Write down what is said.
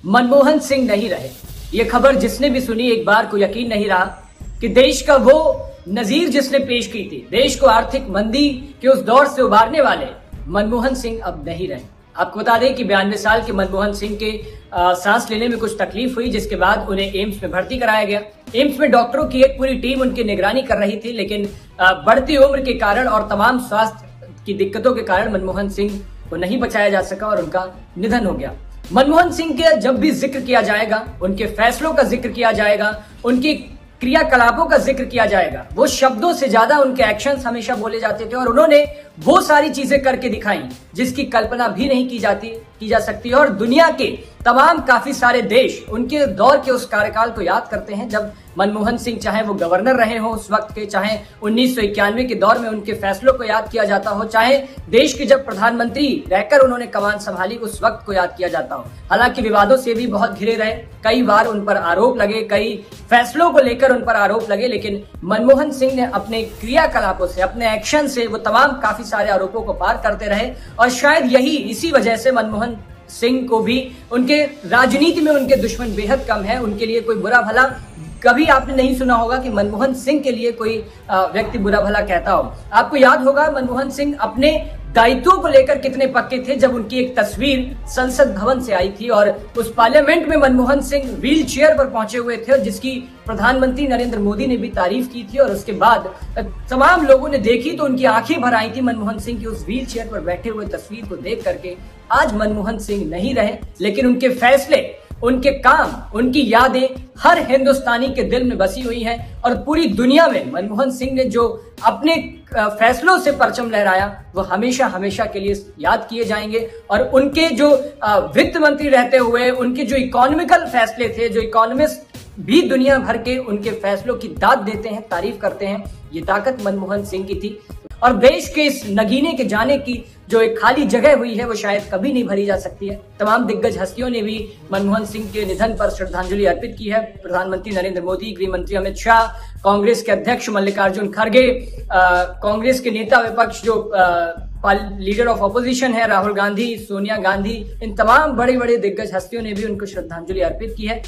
मनमोहन सिंह नहीं रहे। ये खबर जिसने भी सुनी एक बार को यकीन नहीं रहा कि देश का वो नजीर जिसने पेश की थी, देश को आर्थिक मंदी के उस दौर से उबारने वाले मनमोहन सिंह अब नहीं रहे। आपको बता दें कि 92 साल के मनमोहन सिंह के सांस लेने में कुछ तकलीफ हुई, जिसके बाद उन्हें एम्स में भर्ती कराया गया। एम्स में डॉक्टरों की एक पूरी टीम उनकी निगरानी कर रही थी, लेकिन बढ़ती उम्र के कारण और तमाम स्वास्थ्य की दिक्कतों के कारण मनमोहन सिंह को नहीं बचाया जा सका और उनका निधन हो गया। मनमोहन सिंह के जब भी जिक्र किया जाएगा, उनके फैसलों का जिक्र किया जाएगा, उनकी क्रियाकलापों का जिक्र किया जाएगा, वो शब्दों से ज्यादा उनके एक्शंस हमेशा बोले जाते थे और उन्होंने वो सारी चीजें करके दिखाई जिसकी कल्पना भी नहीं की जा सकती। और दुनिया के तमाम काफी सारे देश उनके दौर के उस कार्यकाल को याद करते हैं जब मनमोहन सिंह, चाहे वो गवर्नर रहे हो उस वक्त के, चाहे 1991 के दौर में उनके फैसलों को याद किया जाता हो, चाहे देश के जब प्रधानमंत्री रहकर उन्होंने कमान संभाली उस वक्त को याद किया जाता हो। हालांकि विवादों से भी बहुत घिरे रहे, कई बार उन पर आरोप लगे, कई फैसलों को लेकर उन पर आरोप लगे, लेकिन मनमोहन सिंह ने अपने क्रियाकलापों से, अपने एक्शन से वो तमाम काफी सारे आरोपों को पार करते रहे। और शायद इसी वजह से मनमोहन सिंह को भी उनके राजनीति में उनके दुश्मन बेहद कम है। उनके लिए कोई बुरा भला कभी आपने नहीं सुना होगा कि मनमोहन सिंह के लिए कोई व्यक्ति बुरा भला कहता हो। आपको याद होगा मनमोहन सिंह अपने दायित्वों को लेकर कितने पक्के थे जब उनकी एक तस्वीर संसद भवन से आई थी और उस पार्लियामेंट में मनमोहन सिंह व्हील चेयर पर पहुंचे हुए थे और जिसकी प्रधानमंत्री नरेंद्र मोदी ने भी तारीफ की थी। और उसके बाद तमाम लोगों ने देखी तो उनकी आंखें भर आई थी मनमोहन सिंह की उस व्हील चेयर पर बैठे हुए तस्वीर को देख करके। आज मनमोहन सिंह नहीं रहे, लेकिन उनके फैसले, उनके काम, उनकी यादें हर हिंदुस्तानी के दिल में बसी हुई हैं और पूरी दुनिया में मनमोहन सिंह ने जो अपने फैसलों से परचम लहराया वो हमेशा हमेशा के लिए याद किए जाएंगे। और उनके जो वित्त मंत्री रहते हुए उनके जो इकोनॉमिकल फैसले थे, जो इकोनॉमिस्ट भी दुनिया भर के उनके फैसलों की दाद देते हैं, तारीफ करते हैं, ये ताकत मनमोहन सिंह की थी। और देश के इस नगीने के जाने की जो एक खाली जगह हुई है वो शायद कभी नहीं भरी जा सकती है। तमाम दिग्गज हस्तियों ने भी मनमोहन सिंह के निधन पर श्रद्धांजलि अर्पित की है। प्रधानमंत्री नरेंद्र मोदी, गृह मंत्री अमित शाह, कांग्रेस के अध्यक्ष मल्लिकार्जुन खड़गे, कांग्रेस के नेता विपक्ष जो लीडर ऑफ अपोजिशन है राहुल गांधी, सोनिया गांधी, इन तमाम बड़े बड़े दिग्गज हस्तियों ने भी उनको श्रद्धांजलि अर्पित की है।